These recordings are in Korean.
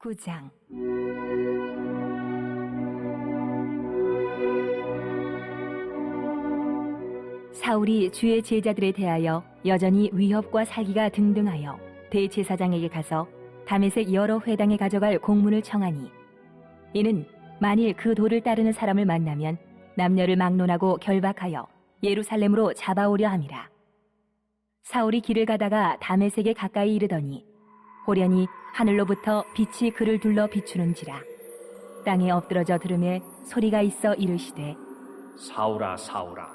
9장. 사울이 주의 제자들에 대하여 여전히 위협과 살기가 등등하여 대제사장에게 가서 다메섹 여러 회당에 가져갈 공문을 청하니, 이는 만일 그 도를 따르는 사람을 만나면 남녀를 막론하고 결박하여 예루살렘으로 잡아오려 함이라. 사울이 길을 가다가 다메섹에 가까이 이르더니 호련히 하늘로부터 빛이 그를 둘러 비추는지라. 땅에 엎드러져 들으매 소리가 있어 이르시되, 사울아, 사울아,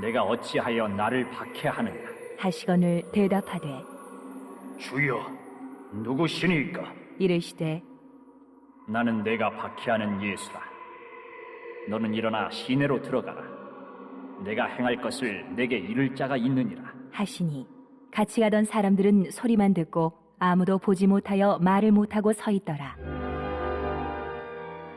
내가 어찌하여 나를 박해하느냐? 하시거늘 대답하되, 주여, 누구시니까? 이르시되, 나는 내가 박해하는 예수라. 너는 일어나 시내로 들어가라. 내가 행할 것을 내게 이를 자가 있느니라. 하시니 같이 가던 사람들은 소리만 듣고 아무도 보지 못하여 말을 못하고 서 있더라.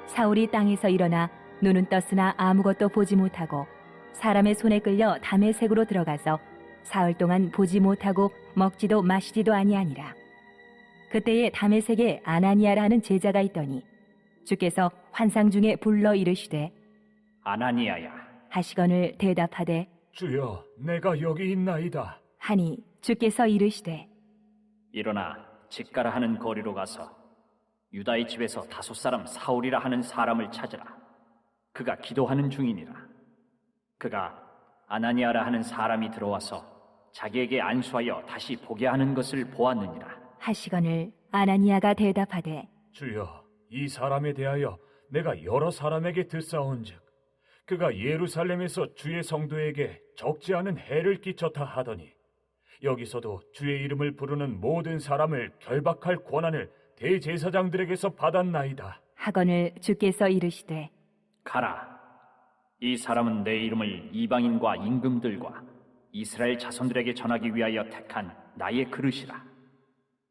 사울이 땅에서 일어나 눈은 떴으나 아무것도 보지 못하고 사람의 손에 끌려 다메섹으로 들어가서 사흘 동안 보지 못하고 먹지도 마시지도 아니하니라. 그때에 다메섹에 아나니아라 하는 제자가 있더니 주께서 환상 중에 불러 이르시되, 아나니아야. 하시거늘 대답하되, 주여, 내가 여기 있나이다. 하니 주께서 이르시되, 일어나 직가라 하는 거리로 가서 유다의 집에서 다섯 사람 사울이라 하는 사람을 찾으라. 그가 기도하는 중이니라. 그가 아나니아라 하는 사람이 들어와서 자기에게 안수하여 다시 보게 하는 것을 보았느니라. 하시거늘 아나니아가 대답하되, 주여, 이 사람에 대하여 내가 여러 사람에게 듣사온즉 그가 예루살렘에서 주의 성도에게 적지 않은 해를 끼쳤다 하더니 여기서도 주의 이름을 부르는 모든 사람을 결박할 권한을 대제사장들에게서 받았나이다. 하거늘 주께서 이르시되, 가라. 이 사람은 내 이름을 이방인과 임금들과 이스라엘 자손들에게 전하기 위하여 택한 나의 그릇이라.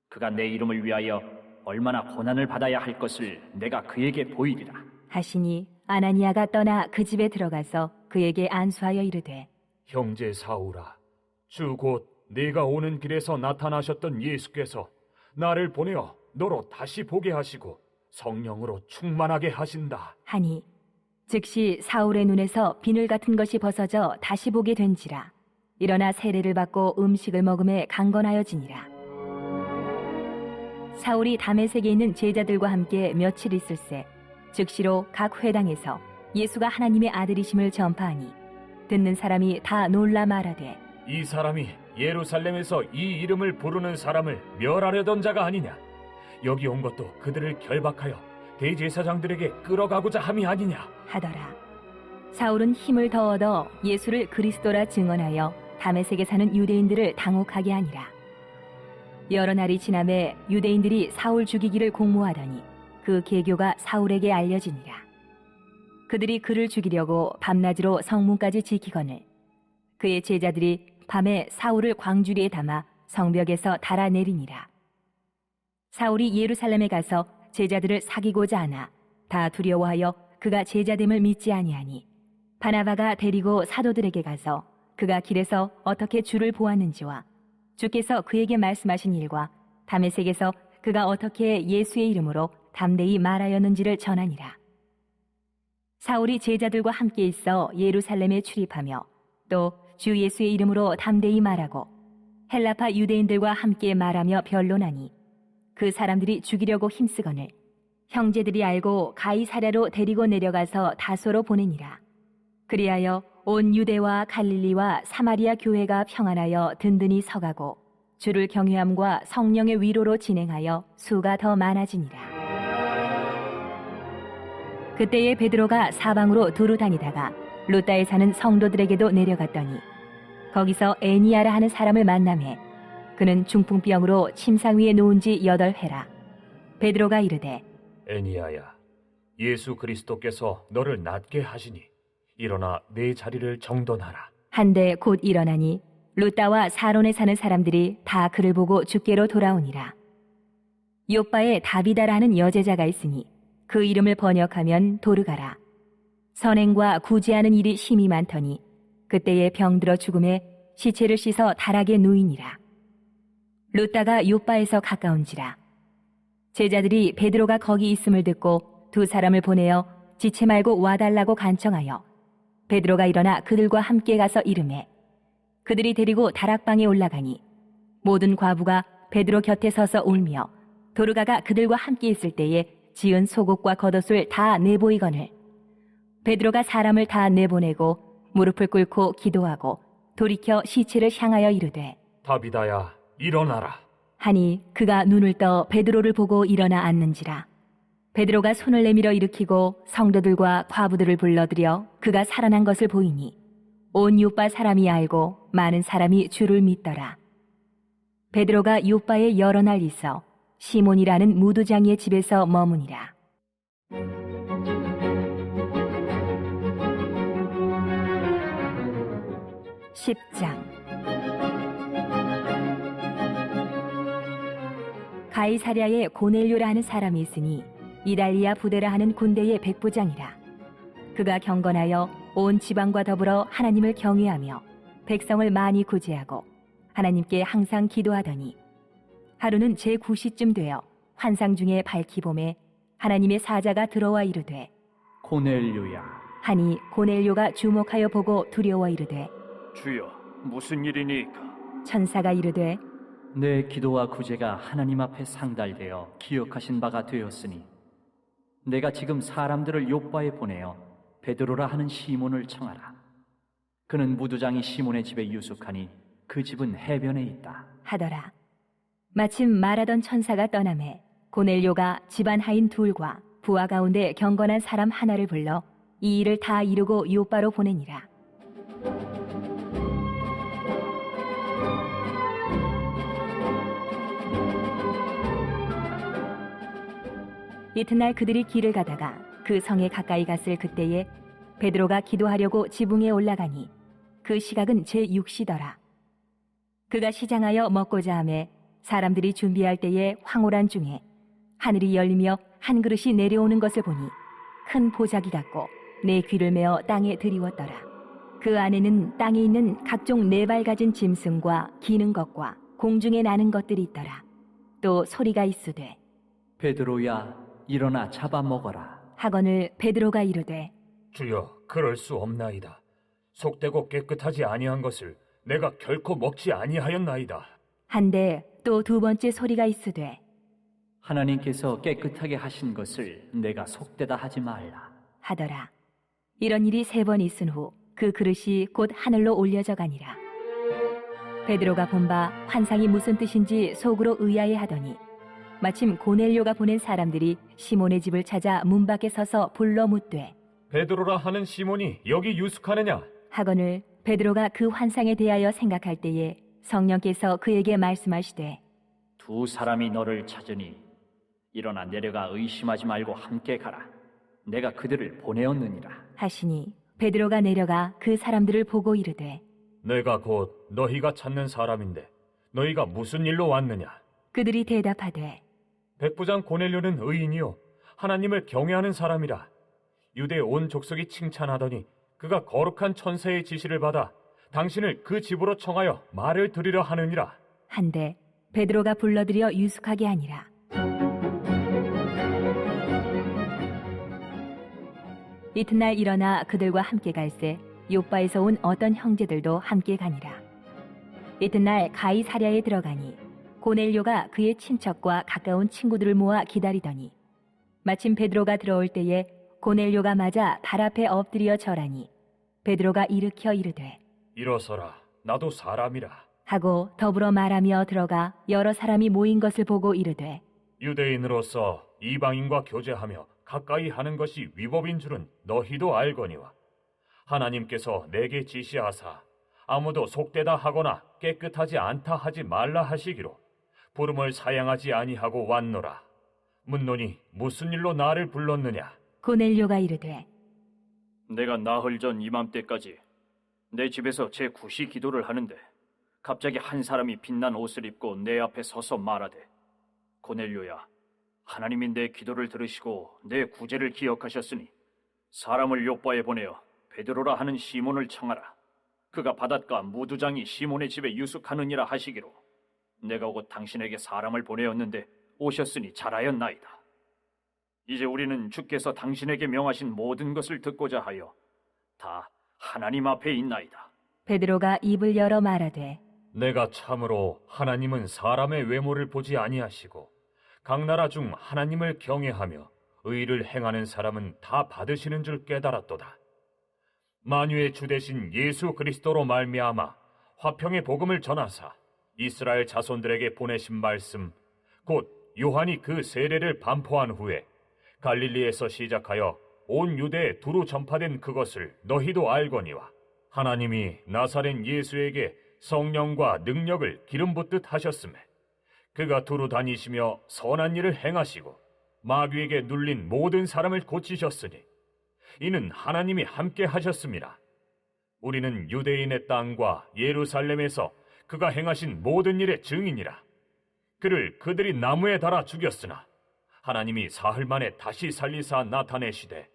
그가 내 이름을 위하여 얼마나 고난을 받아야 할 것을 내가 그에게 보이리라. 하시니 아나니아가 떠나 그 집에 들어가서 그에게 안수하여 이르되, 형제 사울아, 주 곧 네가 오는 길에서 나타나셨던 예수께서 나를 보내어 너로 다시 보게 하시고 성령으로 충만하게 하신다. 하니 즉시 사울의 눈에서 비늘 같은 것이 벗어져 다시 보게 된지라. 일어나 세례를 받고 음식을 먹음에 강건하여지니라. 사울이 다메섹에 있는 제자들과 함께 며칠 있을새 즉시로 각 회당에서 예수가 하나님의 아들이심을 전파하니 듣는 사람이 다 놀라 말하되, 이 사람이 예루살렘에서 이 이름을 부르는 사람을 멸하려던 자가 아니냐? 여기 온 것도 그들을 결박하여 대제사장들에게 끌어가고자 함이 아니냐? 하더라. 사울은 힘을 더 얻어 예수를 그리스도라 증언하여 다메섹에 사는 유대인들을 당혹하게 하니라. 여러 날이 지나매 유대인들이 사울 죽이기를 공모하더니 그 계교가 사울에게 알려지니라. 그들이 그를 죽이려고 밤낮으로 성문까지 지키거늘 그의 제자들이 밤에 사울을 광주리에 담아 성벽에서 달아내리니라. 사울이 예루살렘에 가서 제자들을 사귀고자 하나 다 두려워하여 그가 제자됨을 믿지 아니하니 바나바가 데리고 사도들에게 가서 그가 길에서 어떻게 주를 보았는지와 주께서 그에게 말씀하신 일과 다메섹에서 그가 어떻게 예수의 이름으로 담대히 말하였는지를 전하니라. 사울이 제자들과 함께 있어 예루살렘에 출입하며 또 주 예수의 이름으로 담대히 말하고 헬라파 유대인들과 함께 말하며 변론하니 그 사람들이 죽이려고 힘쓰거늘 형제들이 알고 가이사랴로 데리고 내려가서 다소로 보내니라. 그리하여 온 유대와 갈릴리와 사마리아 교회가 평안하여 든든히 서가고 주를 경외함과 성령의 위로로 진행하여 수가 더 많아지니라. 그때에 베드로가 사방으로 두루 다니다가 루다에 사는 성도들에게도 내려갔더니 거기서 애니아라 하는 사람을 만나매 그는 중풍병으로 침상 위에 누운 지 8회라. 베드로가 이르되, 애니아야, 예수 그리스도께서 너를 낫게 하시니 일어나 내 자리를 정돈하라. 한데 곧 일어나니 루다와 사론에 사는 사람들이 다 그를 보고 주께로 돌아오니라. 요바에 다비다라 하는 여제자가 있으니 그 이름을 번역하면 도르가라. 선행과 구제하는 일이 심히 많더니 그때에 병들어 죽음에 시체를 씻어 다락에 누이니라. 루다가 요바에서 가까운지라. 제자들이 베드로가 거기 있음을 듣고 두 사람을 보내어 지체 말고 와달라고 간청하여 베드로가 일어나 그들과 함께 가서 이르매 그들이 데리고 다락방에 올라가니 모든 과부가 베드로 곁에 서서 울며 도르가가 그들과 함께 있을 때에 지은 속옷과 겉옷을 다 내보이거늘 베드로가 사람을 다 내보내고 무릎을 꿇고 기도하고 돌이켜 시체를 향하여 이르되 다비다야, 일어나라. 하니 그가 눈을 떠 베드로를 보고 일어나 앉는지라. 베드로가 손을 내밀어 일으키고 성도들과 과부들을 불러들여 그가 살아난 것을 보이니 온 요빠 사람이 알고 많은 사람이 주를 믿더라. 베드로가 요빠에 여러 날 있어 시몬이라는 무두장이의 집에서 머무니라. (10장) 가이사랴에 고넬료라 하는 사람이 있으니 이달리아 부대라 하는 군대의 백부장이라. 그가 경건하여 온 지방과 더불어 하나님을 경외하며 백성을 많이 구제하고 하나님께 항상 기도하더니 하루는 제9시쯤 되어 환상 중에 밝히 봄에 하나님의 사자가 들어와 이르되 고넬료야, 하니 고넬료가 주목하여 보고 두려워 이르되 주여, 무슨 일이니까? 천사가 이르되 내 기도와 구제가 하나님 앞에 상달되어 기억하신 바가 되었으니 내가 지금 사람들을 요빠에 보내어 베드로라 하는 시몬을 청하라. 그는 무두장이 시몬의 집에 유숙하니 그 집은 해변에 있다 하더라. 마침 말하던 천사가 떠나매 고넬료가 집안 하인 둘과 부하 가운데 경건한 사람 하나를 불러 이 일을 다 이루고 요빠로 보내니라. 이튿날 그들이 길을 가다가 그 성에 가까이 갔을 그때에 베드로가 기도하려고 지붕에 올라가니 그 시각은 제6시더라. 그가 시장하여 먹고자 하매 사람들이 준비할 때에 황홀한 중에 하늘이 열리며 한 그릇이 내려오는 것을 보니 큰 보자기 같고 내 귀를 메어 땅에 들이웠더라. 그 안에는 땅에 있는 각종 네 발 가진 짐승과 기는 것과 공중에 나는 것들이 있더라. 또 소리가 있으되 베드로야, 일어나 잡아먹어라. 하거늘 베드로가 이르되 주여, 그럴 수 없나이다. 속되고 깨끗하지 아니한 것을 내가 결코 먹지 아니하였나이다. 한데 또 두 번째 소리가 있으되 하나님께서 깨끗하게 하신 것을 내가 속되다 하지 말라. 하더라. 이런 일이 3번 있은 후 그 그릇이 곧 하늘로 올려져 가니라. 베드로가 본 바 환상이 무슨 뜻인지 속으로 의아해 하더니 마침 고넬료가 보낸 사람들이 시몬의 집을 찾아 문 밖에 서서 불러 묻되 베드로라 하는 시몬이 여기 유숙하느냐? 하거늘 베드로가 그 환상에 대하여 생각할 때에 성령께서 그에게 말씀하시되 두 사람이 너를 찾으니 일어나 내려가 의심하지 말고 함께 가라. 내가 그들을 보내었느니라. 하시니 베드로가 내려가 그 사람들을 보고 이르되 내가 곧 너희가 찾는 사람인데 너희가 무슨 일로 왔느냐? 그들이 대답하되 백부장 고넬료는 의인이요 하나님을 경외하는 사람이라. 유대 온 족속이 칭찬하더니 그가 거룩한 천사의 지시를 받아 당신을 그 집으로 청하여 말을 들으려 하느니라. 한데 베드로가 불러들여 유숙하게 하니라. 이튿날 일어나 그들과 함께 갈새 요빠에서 온 어떤 형제들도 함께 가니라. 이튿날 가이사랴에 들어가니 고넬료가 그의 친척과 가까운 친구들을 모아 기다리더니 마침 베드로가 들어올 때에 고넬료가 맞아 발 앞에 엎드려 절하니 베드로가 일으켜 이르되 일어서라, 나도 사람이라. 하고 더불어 말하며 들어가 여러 사람이 모인 것을 보고 이르되 유대인으로서 이방인과 교제하며 가까이 하는 것이 위법인 줄은 너희도 알거니와 하나님께서 내게 지시하사 아무도 속되다 하거나 깨끗하지 않다 하지 말라 하시기로 부름을 사양하지 아니하고 왔노라. 묻노니 무슨 일로 나를 불렀느냐? 고넬료가 이르되 내가 나흘 전 이맘때까지 내 집에서 제9시 기도를 하는데 갑자기 한 사람이 빛난 옷을 입고 내 앞에 서서 말하되 고넬료야, 하나님이 내 기도를 들으시고 내 구제를 기억하셨으니 사람을 요빠에 보내어 베드로라 하는 시몬을 청하라. 그가 바닷가 무두장이 시몬의 집에 유숙하느니라 하시기로 내가 곧 당신에게 사람을 보내었는데 오셨으니 잘하였나이다. 이제 우리는 주께서 당신에게 명하신 모든 것을 듣고자 하여 다 하나님 앞에 있나이다. 베드로가 입을 열어 말하되 내가 참으로 하나님은 사람의 외모를 보지 아니하시고 각 나라 중 하나님을 경외하며 의를 행하는 사람은 다 받으시는 줄 깨달았도다. 만유의 주 되신 예수 그리스도로 말미암아 화평의 복음을 전하사 이스라엘 자손들에게 보내신 말씀 곧 요한이 그 세례를 반포한 후에 갈릴리에서 시작하여 온 유대에 두루 전파된 그것을 너희도 알거니와 하나님이 나사렛 예수에게 성령과 능력을 기름 붓듯 하셨음에 그가 두루 다니시며 선한 일을 행하시고 마귀에게 눌린 모든 사람을 고치셨으니 이는 하나님이 함께 하셨습니다. 우리는 유대인의 땅과 예루살렘에서 그가 행하신 모든 일의 증인이라. 그를 그들이 나무에 달아 죽였으나 하나님이 사흘 만에 다시 살리사 나타내시되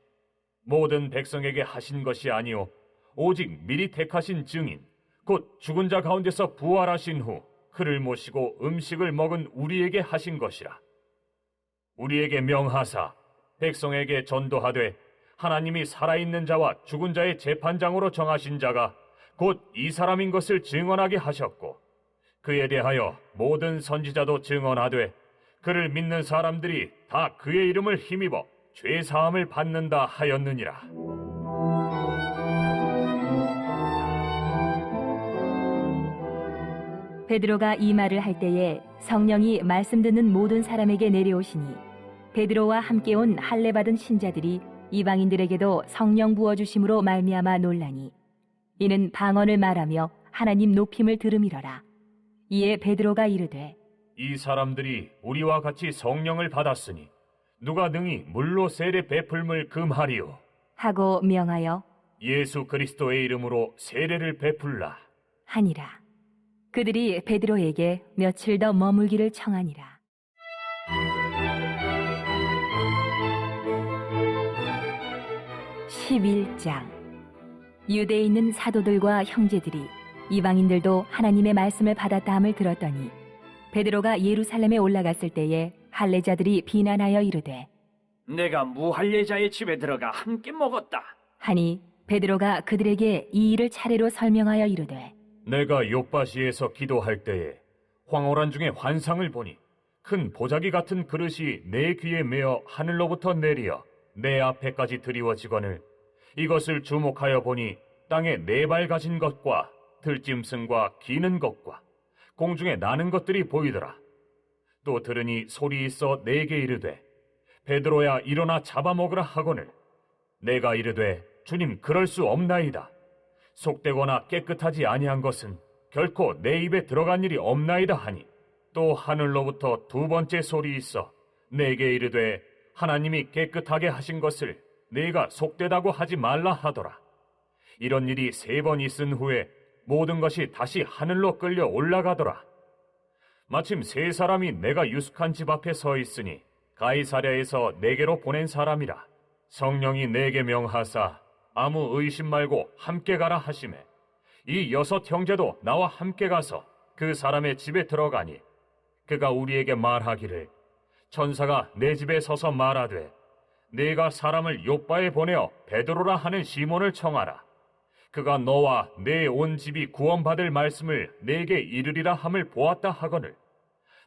모든 백성에게 하신 것이 아니요 오직 미리 택하신 증인 곧 죽은 자 가운데서 부활하신 후 그를 모시고 음식을 먹은 우리에게 하신 것이라. 우리에게 명하사 백성에게 전도하되 하나님이 살아있는 자와 죽은 자의 재판장으로 정하신 자가 곧 이 사람인 것을 증언하게 하셨고 그에 대하여 모든 선지자도 증언하되 그를 믿는 사람들이 다 그의 이름을 힘입어 죄 사함을 받는다 하였느니라. 베드로가 이 말을 할 때에 성령이 말씀 듣는 모든 사람에게 내려오시니 베드로와 함께 온 할례 받은 신자들이 이방인들에게도 성령 부어 주심으로 말미암아 놀라니 이는 방언을 말하며 하나님 높임을 들음이러라. 이에 베드로가 이르되 이 사람들이 우리와 같이 성령을 받았으니 누가 능히 물로 세례 베풀물 금하리요. 하고 명하여 예수 그리스도의 이름으로 세례를 베풀라 하니라. 그들이 베드로에게 며칠 더 머물기를 청하니라. (11장) 유대에 있는 사도들과 형제들이 이방인들도 하나님의 말씀을 받았다함을 들었더니 베드로가 예루살렘에 올라갔을 때에 할례자들이 비난하여 이르되 내가 무할례자의 집에 들어가 함께 먹었다 하니 베드로가 그들에게 이 일을 차례로 설명하여 이르되 내가 요바시에서 기도할 때에 황홀한 중에 환상을 보니 큰 보자기 같은 그릇이 내 귀에 메어 하늘로부터 내리어 내 앞에까지 드리워지거늘 이것을 주목하여 보니 땅에 네 발 가진 것과 들짐승과 기는 것과 공중에 나는 것들이 보이더라. 또 들으니 소리 있어 내게 이르되 베드로야 일어나 잡아먹으라 하거늘 내가 이르되 주님 그럴 수 없나이다. 속되거나 깨끗하지 아니한 것은 결코 내 입에 들어간 일이 없나이다 하니 또 하늘로부터 두 번째 소리 있어 내게 이르되 하나님이 깨끗하게 하신 것을 네가 속되다고 하지 말라 하더라. 이런 일이 3번 있은 후에 모든 것이 다시 하늘로 끌려 올라가더라. 마침 3사람이 내가 유숙한 집 앞에 서 있으니 가이사랴에서 내게로 보낸 사람이라. 성령이 내게 명하사 아무 의심 말고 함께 가라 하시매 이 6 형제도 나와 함께 가서 그 사람의 집에 들어가니 그가 우리에게 말하기를 천사가 내 집에 서서 말하되 네가 사람을 요바에 보내어 베드로라 하는 시몬을 청하라. 그가 너와 내 온 집이 구원받을 말씀을 내게 이르리라 함을 보았다 하거늘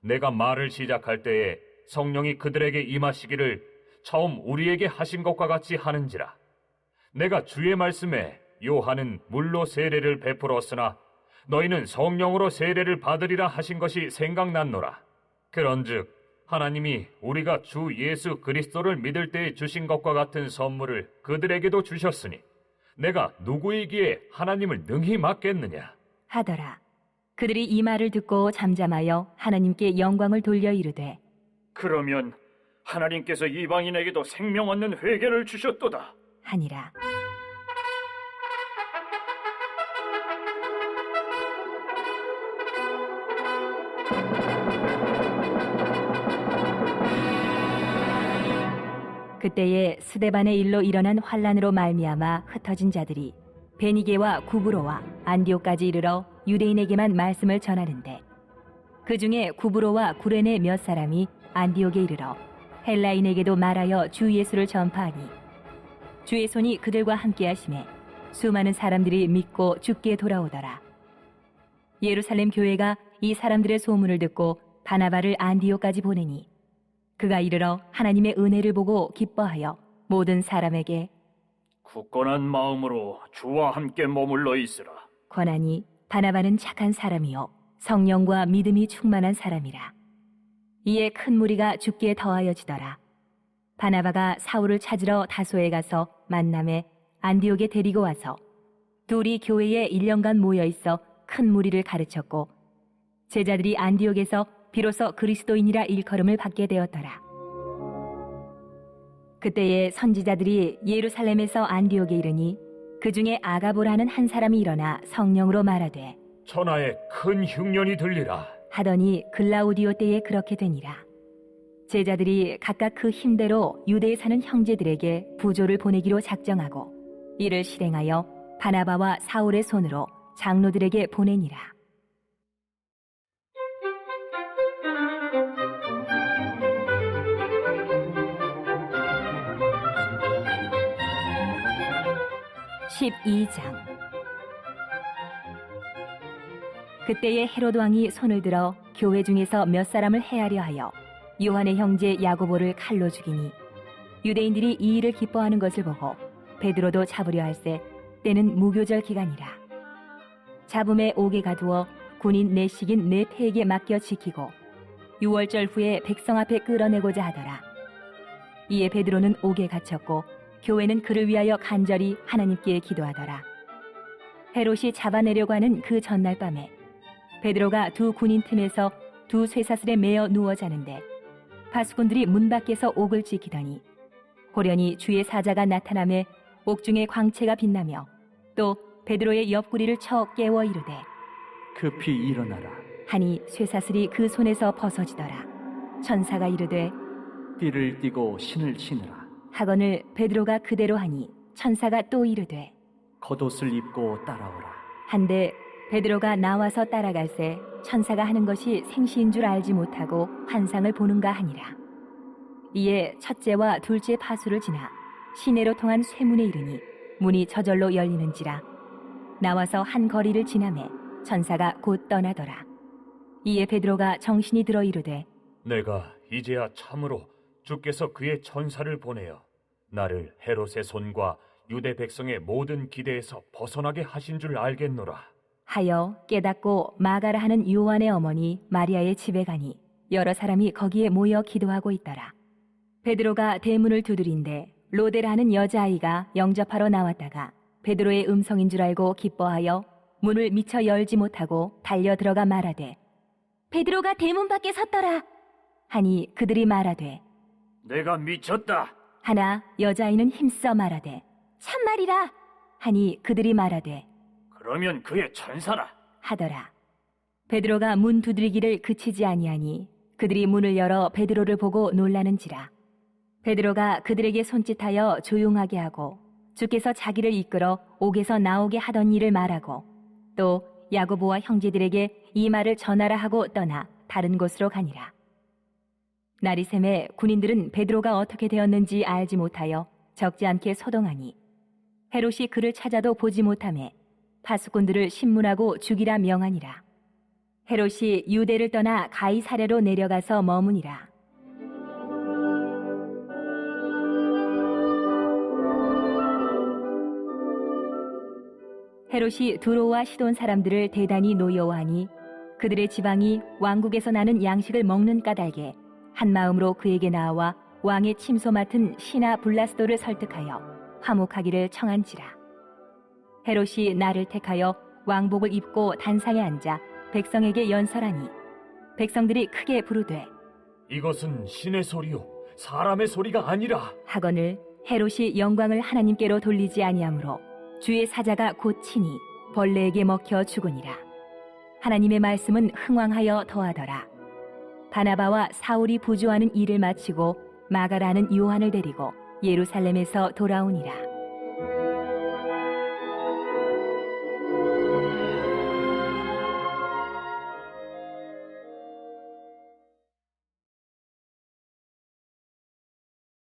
내가 말을 시작할 때에 성령이 그들에게 임하시기를 처음 우리에게 하신 것과 같이 하는지라. 내가 주의 말씀에 요한은 물로 세례를 베풀었으나 너희는 성령으로 세례를 받으리라 하신 것이 생각났노라. 그런즉 하나님이 우리가 주 예수 그리스도를 믿을 때에 주신 것과 같은 선물을 그들에게도 주셨으니 내가 누구이기에 하나님을 능히 맡겠느냐 하더라. 그들이 이 말을 듣고 잠잠하여 하나님께 영광을 돌려 이르되 그러면 하나님께서 이방인에게도 생명 얻는 회개를 주셨도다 하니라. 그때에 스데반의 일로 일어난 환란으로 말미암아 흩어진 자들이 베니게와 구브로와 안디옥까지 이르러 유대인에게만 말씀을 전하는데 그 중에 구브로와 구레네 몇 사람이 안디옥에 이르러 헬라인에게도 말하여 주 예수를 전파하니 주의 손이 그들과 함께 하심에 수많은 사람들이 믿고 주께 돌아오더라. 예루살렘 교회가 이 사람들의 소문을 듣고 바나바를 안디옥까지 보내니 그가 이르러 하나님의 은혜를 보고 기뻐하여 모든 사람에게 굳건한 마음으로 주와 함께 머물러 있으라. 권하니 바나바는 착한 사람이요 성령과 믿음이 충만한 사람이라. 이에 큰 무리가 주께 더하여지더라. 바나바가 사울을 찾으러 다소에 가서 만남에 안디옥에 데리고 와서 둘이 교회에 1년간 모여 있어 큰 무리를 가르쳤고 제자들이 안디옥에서 비로소 그리스도인이라 일컬음을 받게 되었더라. 그때에 선지자들이 예루살렘에서 안디옥에 이르니 그 중에 아가보라는 한 사람이 일어나 성령으로 말하되 천하에 큰 흉년이 들리라. 하더니 글라우디오 때에 그렇게 되니라. 제자들이 각각 그 힘대로 유대에 사는 형제들에게 부조를 보내기로 작정하고 이를 실행하여 바나바와 사울의 손으로 장로들에게 보내니라. (12장) 그때에 헤로드 왕이 손을 들어 교회 중에서 몇 사람을 해하려 하여 요한의 형제 야고보를 칼로 죽이니 유대인들이 이 일을 기뻐하는 것을 보고 베드로도 잡으려 할세 때는 무교절 기간이라. 잡음에 옥에 가두어 군인 내식인 네 패에게 맡겨 지키고 6월절 후에 백성 앞에 끌어내고자 하더라. 이에 베드로는 옥에 갇혔고 교회는 그를 위하여 간절히 하나님께 기도하더라. 헤롯이 잡아내려고 하는 그 전날 밤에 베드로가 두 군인 틈에서 두 쇠사슬에 매어 누워 자는데 파수꾼들이 문 밖에서 옥을 지키더니 호련히 주의 사자가 나타나매 옥중에 광채가 빛나며 또 베드로의 옆구리를 쳐 깨워 이르되 급히 일어나라. 하니 쇠사슬이 그 손에서 벗어지더라. 천사가 이르되 띠를 띠고 신을 신으라. 하거늘 베드로가 그대로 하니 천사가 또 이르되 겉옷을 입고 따라오라. 한데 베드로가 나와서 따라갈새 천사가 하는 것이 생시인 줄 알지 못하고 환상을 보는가 하니라. 이에 첫째와 둘째 파수를 지나 시내로 통한 쇠문에 이르니 문이 저절로 열리는지라. 나와서 한 거리를 지나매 천사가 곧 떠나더라. 이에 베드로가 정신이 들어 이르되 내가 이제야 참으로 주께서 그의 천사를 보내어 나를 헤롯의 손과 유대 백성의 모든 기대에서 벗어나게 하신 줄 알겠노라 하여 깨닫고 마가라 하는 요한의 어머니 마리아의 집에 가니 여러 사람이 거기에 모여 기도하고 있더라. 베드로가 대문을 두드린데 로데라 하는 여자아이가 영접하러 나왔다가 베드로의 음성인 줄 알고 기뻐하여 문을 미처 열지 못하고 달려 들어가 말하되 베드로가 대문 밖에 섰더라 하니 그들이 말하되 내가 미쳤다. 하나 여자아이는 힘써 말하되 참말이라 하니 그들이 말하되 그러면 그의 천사라. 하더라. 베드로가 문 두드리기를 그치지 아니하니 그들이 문을 열어 베드로를 보고 놀라는지라. 베드로가 그들에게 손짓하여 조용하게 하고 주께서 자기를 이끌어 옥에서 나오게 하던 일을 말하고 또 야고보와 형제들에게 이 말을 전하라 하고 떠나 다른 곳으로 가니라. 날이 새매 군인들은 베드로가 어떻게 되었는지 알지 못하여 적지 않게 소동하니 헤롯이 그를 찾아도 보지 못하매 파수꾼들을 신문하고 죽이라 명하니라. 헤롯이 유대를 떠나 가이사랴로 내려가서 머무니라. 헤롯이 두로와 시돈 사람들을 대단히 노여워하니 그들의 지방이 왕국에서 나는 양식을 먹는 까닭에 한 마음으로 그에게 나와 왕의 침소 맡은 시나 블라스도를 설득하여 화목하기를 청한지라. 헤롯이 나를 택하여 왕복을 입고 단상에 앉아 백성에게 연설하니 백성들이 크게 부르되 이것은 신의 소리요 사람의 소리가 아니라 하거늘 헤롯이 영광을 하나님께로 돌리지 아니하므로 주의 사자가 곧 치니 벌레에게 먹혀 죽으니라. 하나님의 말씀은 흥왕하여 더하더라. 바나바와 사울이 부조하는 일을 마치고 마가라는 요한을 데리고 예루살렘에서 돌아오니라.